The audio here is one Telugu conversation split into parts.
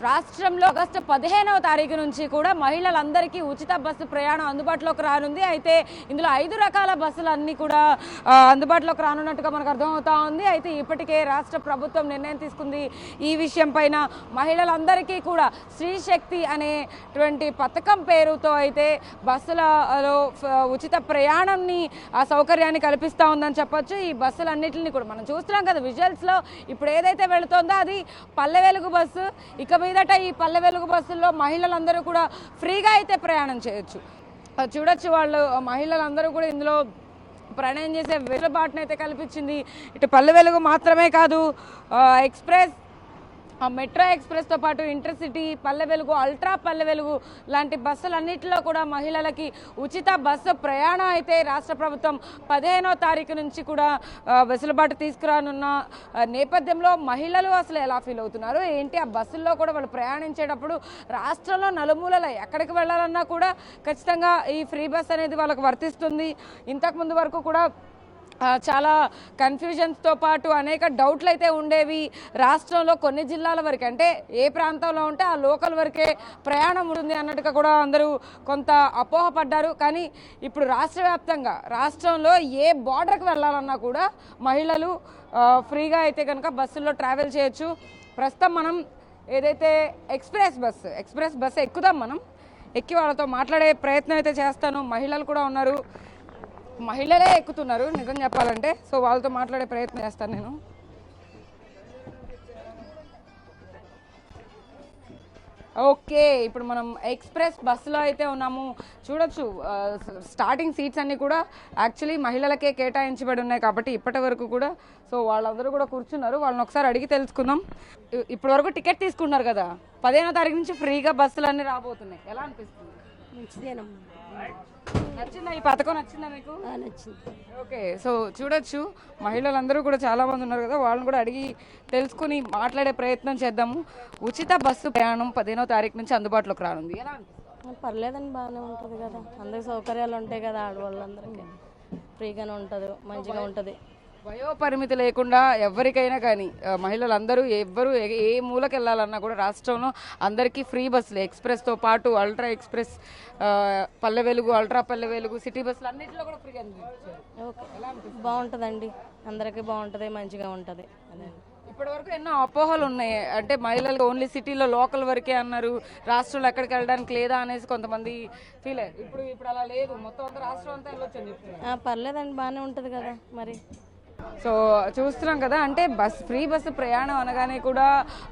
రాష్ట్రంలో ఆగస్టు 15వ తారీఖు నుంచి కూడా మహిళలందరికీ ఉచిత బస్సు ప్రయాణం అందుబాటులోకి రానుంది. అయితే ఇందులో 5 రకాల బస్సులు అన్నీ కూడా అందుబాటులోకి రానున్నట్టుగా మనకు అర్థమవుతా ఉంది. అయితే ఇప్పటికే రాష్ట్ర ప్రభుత్వం నిర్ణయం తీసుకుంది ఈ విషయం పైన. మహిళలందరికీ కూడా స్త్రీ శక్తి అనేటువంటి పథకం పేరుతో అయితే బస్సులలో ఉచిత ప్రయాణాన్ని ఆ సౌకర్యాన్ని కల్పిస్తూ ఉందని చెప్పొచ్చు. ఈ బస్సులన్నింటినీ కూడా మనం చూస్తున్నాం కదా విజువల్స్లో. ఇప్పుడు ఏదైతే వెళుతుందో అది పల్లె వెలుగు బస్సు. ఇక మీదట ఈ పల్లె వెలుగు బస్సుల్లో మహిళలందరూ కూడా ఫ్రీగా అయితే ప్రయాణం చేయొచ్చు. చూడొచ్చు, వాళ్ళు మహిళలందరూ కూడా ఇందులో ప్రయాణం చేసే వెసులుబాటును అయితే కల్పించింది. ఇటు పల్లె వెలుగు మాత్రమే కాదు, ఎక్స్ప్రెస్, మెట్రో ఎక్స్ప్రెస్తో పాటు ఇంటర్సిటీ, పల్లె వెలుగు, అల్ట్రా పల్లె వెలుగు లాంటి బస్సులన్నింటిలో కూడా మహిళలకి ఉచిత బస్సు ప్రయాణం అయితే రాష్ట్ర ప్రభుత్వం 15వ తారీఖు నుంచి కూడా వెసులుబాటు తీసుకురానున్న నేపథ్యంలో మహిళలు అసలు ఎలా ఫీల్ అవుతున్నారు ఏంటి, ఆ బస్సుల్లో కూడా వాళ్ళు ప్రయాణించేటప్పుడు రాష్ట్రంలో నలుమూలల ఎక్కడికి వెళ్ళాలన్నా కూడా ఖచ్చితంగా ఈ ఫ్రీ బస్ అనేది వాళ్ళకు వర్తిస్తుంది. ఇంతకుముందు వరకు కూడా చాలా కన్ఫ్యూజన్స్తో పాటు అనేక డౌట్లు అయితే ఉండేవి. రాష్ట్రంలో కొన్ని జిల్లాల వరకు, అంటే ఏ ప్రాంతంలో ఉంటే ఆ లోకల్ వరకే ప్రయాణం ఉంటుంది అన్నట్టుగా కూడా అందరూ కొంత అపోహపడ్డారు. కానీ ఇప్పుడు రాష్ట్ర వ్యాప్తంగా రాష్ట్రంలో ఏ బార్డర్కి వెళ్ళాలన్నా కూడా మహిళలు ఫ్రీగా అయితే కనుక బస్సుల్లో ట్రావెల్ చేయొచ్చు. ప్రస్తుతం మనం ఏదైతే ఎక్స్ప్రెస్ బస్సు ఎక్కుదాం. మనం ఎక్కి వాళ్ళతో మాట్లాడే ప్రయత్నం అయితే చేస్తాను. మహిళలు కూడా ఉన్నారు, మహిళలే ఎక్కుతున్నారు నిజం చెప్పాలంటే. సో వాళ్ళతో మాట్లాడే ప్రయత్నం చేస్తాను నేను. ఓకే, ఇప్పుడు మనం ఎక్స్ప్రెస్ బస్సులో అయితే ఉన్నాము. చూడొచ్చు, స్టార్టింగ్ సీట్స్ అన్నీ కూడా యాక్చువల్లీ మహిళలకే కేటాయించబడి ఉన్నాయి కాబట్టి ఇప్పటి వరకు కూడా. సో వాళ్ళందరూ కూడా కూర్చున్నారు, వాళ్ళని ఒకసారి అడిగి తెలుసుకుందాం. ఇప్పటి వరకు టికెట్ తీసుకున్నారు కదా, 15వ తారీఖు నుంచి ఫ్రీగా బస్సులు అన్నీ రాబోతున్నాయి, ఎలా అనిపిస్తుంది? నచ్చిందా ఈ పథకం? నచ్చిందా మీకు? నచ్చింది. ఓకే, సో చూడొచ్చు మహిళలందరూ కూడా చాలా మంది ఉన్నారు కదా, వాళ్ళని కూడా అడిగి తెలుసుకుని మాట్లాడే ప్రయత్నం చేద్దాము. ఉచిత బస్సు ప్రయాణం 15వ తారీఖు నుంచి అందుబాటులోకి రానుంది, ఎలా అనిపిస్తుంది? పర్లేదండి, బాగానే ఉంటుంది కదా, అందరికి సౌకర్యాలు ఉంటాయి కదా, ఆడవాళ్ళందరికీ ఫ్రీగానే ఉంటుంది, మంచిగా ఉంటుంది. వయోపరిమితి లేకుండా ఎవరికైనా కానీ మహిళలందరూ ఎవ్వరు ఏ మూలకి వెళ్ళాలన్నా కూడా రాష్ట్రంలో అందరికీ ఫ్రీ బస్సులు, ఎక్స్ప్రెస్తో పాటు ultra express, Palle Velugu, ultra Palle Velugu, city బస్సులు అన్నింటిలో కూడా ఫ్రీ బాగుంటుందండి, అందరికీ బాగుంటుంది, మంచిగా ఉంటుంది. ఇప్పటి వరకు ఎన్నో అపోహలు ఉన్నాయి, అంటే మహిళలకు ఓన్లీ సిటీలో లోకల్ వరకే అన్నారు, రాష్ట్రంలో ఎక్కడికి వెళ్ళడానికి లేదా అనేసి కొంతమంది ఫీల్ అయ్యారు. ఇప్పుడు అలా లేదు, మొత్తం అంతా రాష్ట్రం అంతా వెళ్ళొచ్చు అని చెప్తున్నారు. పర్లేదండి, బాగానే ఉంటుంది కదా మరి. సో చూస్తున్నాం కదా, అంటే ఫ్రీ బస్సు ప్రయాణం అనగానే కూడా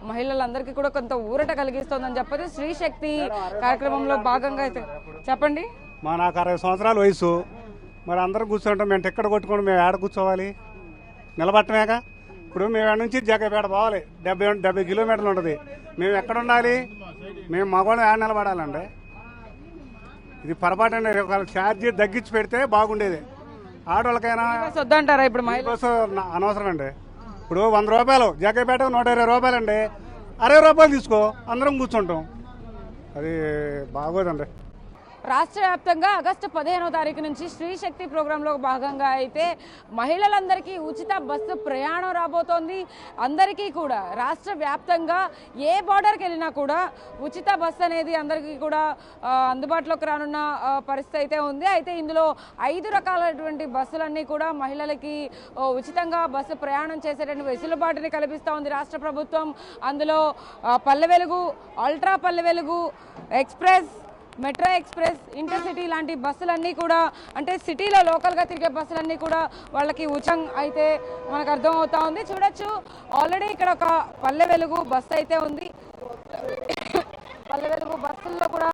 మహిళలందరికీ కూడా కొంత ఊరట కలిగిస్తోందని చెప్పదు. స్త్రీ శక్తి కార్యక్రమంలో భాగంగా అయితే చెప్పండి. నాకు 60 సంవత్సరాల వయసు, మరి అందరం కూర్చుంటాం, మేము టిక్కెట్ కొట్టుకొని మేము ఏడ కూర్చోవాలి, నిలబట్టమేక. ఇప్పుడు మేము ఏడ నుంచి జగ్గపేట పోవాలి, 70 కిలోమీటర్లు ఉంటుంది, మేము ఎక్కడ ఉండాలి? మేము మగవాళ్ళం ఏడ నిలబడాలండి? ఇది పొరపాటు అండి. ఛార్జీ తగ్గించి పెడితే బాగుండేది ఆడవాళ్ళకైనా. వద్దంటారా ఇప్పుడు బస్సు అనవసరం అండి. ఇప్పుడు 100 రూపాయలు, జగ్గపేట 120 రూపాయలు అండి, 60 రూపాయలు తీసుకో, అందరం కూర్చుంటాం, అది బాగోదండి. రాష్ట్ర వ్యాప్తంగా ఆగస్టు 15వ తారీఖు నుంచి స్త్రీ శక్తి ప్రోగ్రాంలో భాగంగా అయితే మహిళలందరికీ ఉచిత బస్సు ప్రయాణం రాబోతోంది. అందరికీ కూడా రాష్ట్ర వ్యాప్తంగా ఏ బార్డర్కి వెళ్ళినా కూడా ఉచిత బస్సు అనేది అందరికీ కూడా అందుబాటులోకి రానున్న పరిస్థితి అయితే ఉంది. అయితే ఇందులో 5 రకాలైనటువంటి బస్సులన్నీ కూడా మహిళలకి ఉచితంగా బస్సు ప్రయాణం చేసేటువంటి వెసులుబాటుని కల్పిస్తూ ఉంది రాష్ట్ర ప్రభుత్వం. అందులో Palle Velugu, ultra Palle Velugu, express, metro express, intercity లాంటి బస్సులన్నీ కూడా, అంటే సిటీలో లోకల్గా తిరిగే బస్సులన్నీ కూడా వాళ్ళకి ఉచితం అయితే మనకు అర్థమవుతా ఉంది. చూడొచ్చు, ఆల్రెడీ ఇక్కడ ఒక పల్లె వెలుగు బస్సు అయితే ఉంది. పల్లె వెలుగు బస్సుల్లో కూడా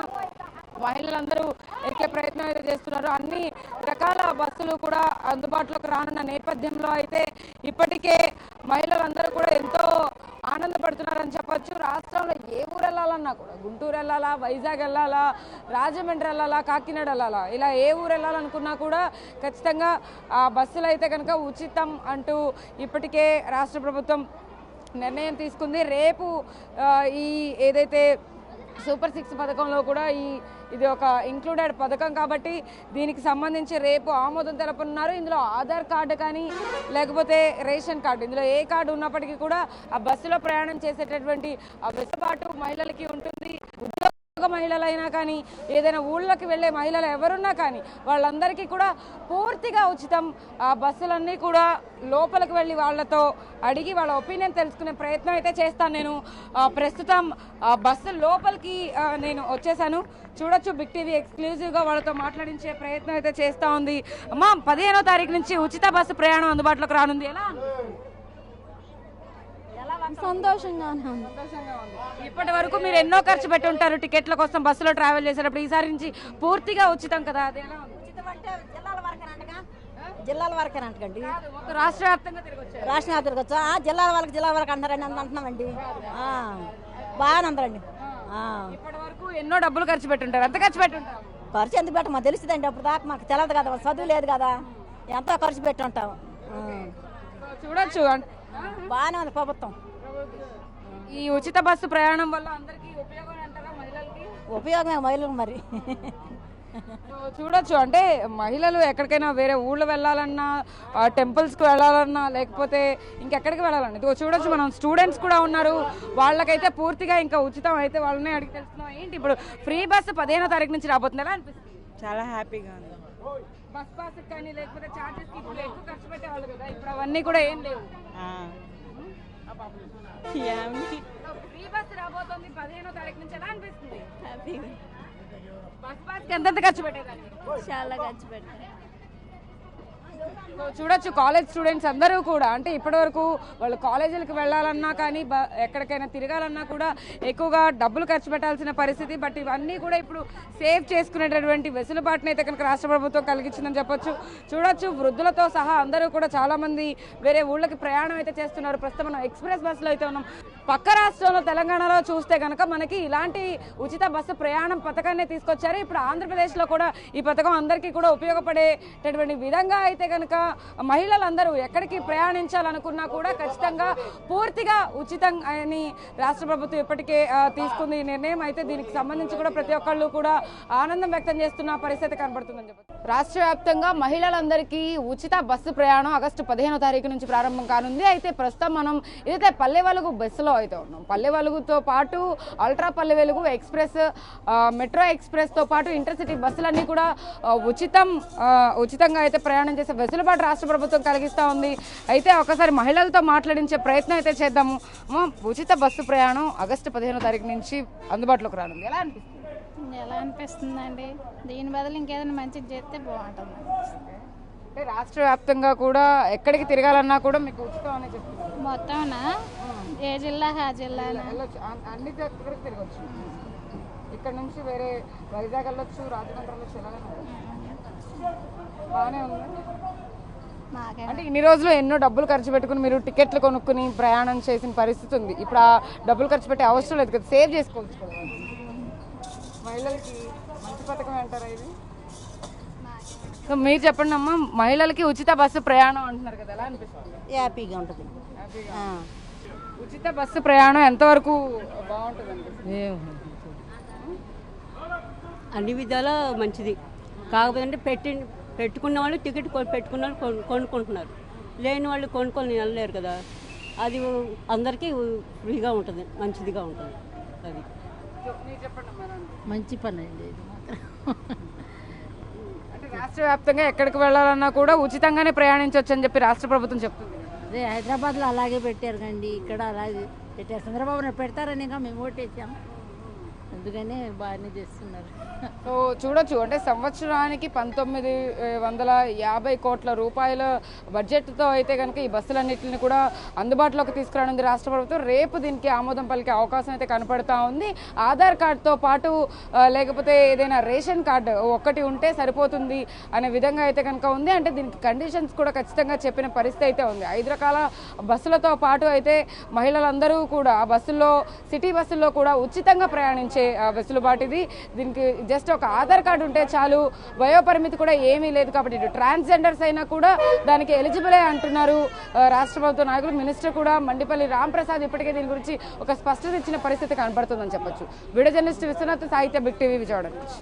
మహిళలందరూ ఎక్కే ప్రయత్నం అయితే చేస్తున్నారు. అన్ని రకాల బస్సులు కూడా అందుబాటులోకి రానున్న నేపథ్యంలో అయితే ఇప్పటికే మహిళలందరూ కూడా ఎంతో ఆనందపడుతున్నారని చెప్పొచ్చు. రాష్ట్రంలో ఏ ఊరు వెళ్ళాలన్నా కూడా, గుంటూరు వెళ్ళాలా, వైజాగ్ వెళ్ళాలా, రాజమండ్రి వెళ్ళాలా, కాకినాడ వెళ్ళాలా, ఇలా ఏ ఊరు వెళ్ళాలనుకున్నా కూడా ఖచ్చితంగా ఆ బస్సులు అయితే కనుక ఉచితం అంటూ ఇప్పటికే రాష్ట్ర ప్రభుత్వం నిర్ణయం తీసుకుంది. రేపు ఈ ఏదైతే సూపర్ 6 పథకంలో కూడా ఇది ఒక ఇంక్లూడెడ్ పథకం కాబట్టి దీనికి సంబంధించి రేపు ఆమోదం తెలపనున్నారు. ఇందులో ఆధార్ కార్డు కానీ లేకపోతే రేషన్ కార్డు, ఇందులో ఏ కార్డు ఉన్నప్పటికీ కూడా ఆ బస్సులో ప్రయాణం చేసేటటువంటి ఆ వెసులుబాటు మహిళలకి ఉంటుంది. ఉద్యోగ మహిళలైనా కానీ ఏదైనా ఊళ్ళోకి వెళ్ళే మహిళలు ఎవరున్నా కానీ వాళ్ళందరికీ కూడా పూర్తిగా ఉచితం. ఆ బస్సులన్నీ కూడా లోపలికి వెళ్ళి వాళ్ళతో అడిగి వాళ్ళ ఒపీనియన్ తెలుసుకునే ప్రయత్నం అయితే చేస్తాను. నేను ప్రస్తుతం బస్సు లోపలికి నేను వచ్చేసాను. చూడొచ్చు, బిగ్ టీవీ ఎక్స్క్లూజివ్గా వాళ్ళతో మాట్లాడించే ప్రయత్నం అయితే చేస్తూ ఉంది. అమ్మా, 15వ తారీఖు నుంచి ఉచిత బస్సు ప్రయాణం అందుబాటులోకి రానుంది. ఎలా సంతోషంగానే ఉంది. ఇప్పటి వరకు మీరు ఎన్నో ఖర్చు పెట్టి ఉంటారు టికెట్ల కోసం బస్సులో ట్రావెల్ చేసేటప్పుడు. ఈసారి నుంచి పూర్తిగా ఉచితం కదా, అది ఎలా ఉంది? జిల్లాల వరకేనంటండి, రాష్ట్ర వ్యాప్తంగా తిరగొచ్చారు. రాష్ట్ర తిరగచ్చు. జిల్లాల వరకు అంటారండి, అంటున్నామండి. బాగానే అందరండి. ఇప్పటి వరకు ఎన్నో డబ్బులు ఖర్చు పెట్టుంటారు. ఎంత ఖర్చు పెట్టుంటారు? ఖర్చు ఎందుకు పెట్ట మాకు తెలుస్తుందండి. అప్పుడు దాకా మాకు తెలియదు కదా, చదువు లేదు కదా, ఎంతో ఖర్చు పెట్టి ఉంటాం. చూడొచ్చు, బాగానే ఉంది ప్రభుత్వం. ఈ ఉచిత బస్సు ప్రయాణం వల్ల అందరికీ ఉపయోగం అంటారా మహిళలకి? ఉపయోగమే మహిళలకు మరి. చూడొచ్చు, అంటే మహిళలు ఎక్కడికైనా వేరే ఊళ్ళో వెళ్ళాలన్నా, టెంపుల్స్కి వెళ్ళాలన్నా, లేకపోతే ఇంకెక్కడికి వెళ్ళాలన్నా ఇదిగో చూడొచ్చు. మనం స్టూడెంట్స్ కూడా ఉన్నారు, వాళ్ళకైతే పూర్తిగా ఇంకా ఉచితం అయితే వాళ్ళని అడిగి తెలుస్తున్నాం. ఏంటి ఇప్పుడు ఫ్రీ బస్సు 15వ తారీఖు నుంచి రాబోతుంది, ఎలా అనిపిస్తుంది? చాలా హ్యాపీగా ఉంది. బస్ పాస్ కానీ లేకపోతే చార్జెస్ ఇప్పుడు ఎక్కువ ఖర్చు పెట్టేవాళ్ళు కదా, ఇప్పుడు అవన్నీ కూడా ఏం లేవు. ఫ్రీ బస్ రాబోతుంది 15వ తారీఖు నుంచి, ఎలా అనిపిస్తుంది? బస్ పాస్ ఎంత ఖర్చు పెట్టేదాన్ని? చాలా ఖర్చు పెట్టారు. చూడొచ్చు, కాలేజ్ స్టూడెంట్స్ అందరూ కూడా అంటే ఇప్పటివరకు వాళ్ళు కాలేజీలకు వెళ్ళాలన్నా కానీ ఎక్కడికైనా తిరగాలన్నా కూడా ఎక్కువగా డబ్బులు ఖర్చు పెట్టాల్సిన పరిస్థితి. బట్ ఇవన్నీ కూడా ఇప్పుడు సేవ్ చేసుకునేటటువంటి వెసులుబాటును అయితే కనుక రాష్ట్ర ప్రభుత్వం కలిగించిందని చెప్పొచ్చు. చూడొచ్చు, వృద్ధులతో సహా అందరూ కూడా చాలామంది వేరే ఊళ్ళకి ప్రయాణం అయితే చేస్తున్నారు. ప్రస్తుతం మనం ఎక్స్ప్రెస్ బస్సులో అయితే ఉన్నాం. పక్క రాష్ట్రంలో తెలంగాణలో చూస్తే కనుక మనకి ఇలాంటి ఉచిత బస్సు ప్రయాణం పథకాన్ని తీసుకొచ్చారు. ఇప్పుడు ఆంధ్రప్రదేశ్లో కూడా ఈ పథకం అందరికీ కూడా ఉపయోగపడేటటువంటి విధంగా అయితే కనుక మహిళలందరూ ఎక్కడికి ప్రయాణించాలనుకున్నా కూడా ఖచ్చితంగా పూర్తిగా ఉచితం అని రాష్ట్ర ప్రభుత్వం ఇప్పటికే తీసుకుంది ఈ నిర్ణయం. అయితే దీనికి సంబంధించి కూడా ప్రతి ఒక్కళ్ళు కూడా ఆనందం వ్యక్తం చేస్తున్న పరిస్థితి కనబడుతుందని చెప్పచ్చు. రాష్ట్ర వ్యాప్తంగా మహిళలందరికీ ఉచిత బస్సు ప్రయాణం ఆగస్టు 15వ తారీఖు నుంచి ప్రారంభం కానుంది. అయితే ప్రస్తుతం మనం ఏదైతే పల్లె వెలుగు బస్సులో అయితే ఉన్నాం, పల్లె వెలుగుతో పాటు ultra Palle Velugu express, metro express తో పాటు ఇంటర్సిటీ బస్సులన్నీ కూడా ఉచితంగా అయితే ప్రయాణం చేసే వెసులుబాటు రాష్ట్ర ప్రభుత్వం కలిగిస్తూ ఉంది. అయితే ఒకసారి మహిళలతో మాట్లాడించే ప్రయత్నం అయితే చేద్దాము. ఉచిత బస్సు ప్రయాణం ఆగస్టు 15వ తారీఖు నుంచి అందుబాటులోకి రానుంది, ఎలా అనిపిస్తుంది? ఎలా అనిపిస్తుందండి, దీని బదులు ఇంకేదైనా మంచిది చేస్తే బాగుంటుంది. అంటే రాష్ట్ర వ్యాప్తంగా కూడా ఎక్కడికి తిరగాలన్నా కూడా మీకు ఉచితం అని చెప్తున్నారు. మొత్తంనా ఏ జిల్లా ఆ జిల్లా వెళ్ళొచ్చు, అన్ని దగ్గరికి తిరగచ్చు. ఇక్కడ నుంచి వేరే వైజాగ్ వెళ్ళొచ్చు, రాజమండ్రి వెళ్ళొచ్చు, బాగానే ఉంది. అంటే ఇన్ని రోజులు ఎన్నో డబ్బులు ఖర్చు పెట్టుకుని మీరు టికెట్లు కొనుక్కుని ప్రయాణం చేసిన పరిస్థితి ఉంది. ఇప్పుడు ఆ డబ్బులు ఖర్చు పెట్టే అవసరం లేదు కదా, సేవ్ చేసుకోవచ్చు కదా. మహిళలకి మంచి పథకం అంటారా ఇది? సో మీరు చెప్పండి అమ్మా, మహిళలకి ఉచిత బస్సు ప్రయాణం అంటున్నారు కదా, ఎలా అనిపిస్తుంది? హ్యాపీగా ఉంటుంది. ఉచిత బస్సు ప్రయాణం ఎంతవరకు బాగుంటుంది? అన్ని విధాలా మంచిది. కాకపోతే పెట్టుకున్న వాళ్ళు టికెట్ పెట్టుకున్న వాళ్ళు కొనుక్కుంటున్నారు, లేని వాళ్ళు కొనుక్కొని వెళ్ళలేరు కదా. అది అందరికీ ఫ్రీగా ఉంటుంది, మంచిదిగా ఉంటుంది. అది మంచి పని అండి ఇది మాత్రం. అంటే రాష్ట్ర వ్యాప్తంగా ఎక్కడికి వెళ్ళాలన్నా కూడా ఉచితంగానే ప్రయాణించవచ్చు అని చెప్పి రాష్ట్ర ప్రభుత్వం చెప్తుంది. అదే హైదరాబాద్లో అలాగే పెట్టారు కండి, ఇక్కడ అలాగే పెట్టారు. చంద్రబాబు నాయుడు పెడతారని ఇంకా మేము ఓటేసాం, అందుకనే బాగానే చేస్తున్నారు. సో చూడొచ్చు, అంటే సంవత్సరానికి 1950 కోట్ల రూపాయల బడ్జెట్తో అయితే కనుక ఈ బస్సులన్నింటిని కూడా అందుబాటులోకి తీసుకురానుంది రాష్ట్ర ప్రభుత్వం. రేపు దీనికి ఆమోదం పలికే అవకాశం అయితే కనపడతా ఉంది. ఆధార్ కార్డుతో పాటు లేకపోతే ఏదైనా రేషన్ కార్డు ఒక్కటి ఉంటే సరిపోతుంది అనే విధంగా అయితే కనుక ఉంది. అంటే దీనికి కండిషన్స్ కూడా ఖచ్చితంగా చెప్పిన పరిస్థితి అయితే ఉంది. 5 రకాల బస్సులతో పాటు అయితే మహిళలందరూ కూడా ఆ బస్సుల్లో, సిటీ బస్సుల్లో కూడా ఉచితంగా ప్రయాణించే వెసులుబాటు ఇది. దీనికి జస్ట్ ఒక ఆధార్ కార్డు ఉంటే చాలు, వయోపరిమితి కూడా ఏమీ లేదు కాబట్టి ఇటు ట్రాన్స్జెండర్స్ అయినా కూడా దానికి ఎలిజిబులే అంటున్నారు రాష్ట్ర ప్రభుత్వ నాయకులు. మినిస్టర్ కూడా మండిపల్లి రాంప్రసాద్ ఇప్పటికే దీని గురించి ఒక స్పష్టత ఇచ్చిన పరిస్థితి కనబడుతుందని చెప్పొచ్చు. వీడియో జర్నలిస్ట్ విశ్వనాథ్, సాహిత్య, బిగ్ టీవీ, విజయవాడ నుంచి.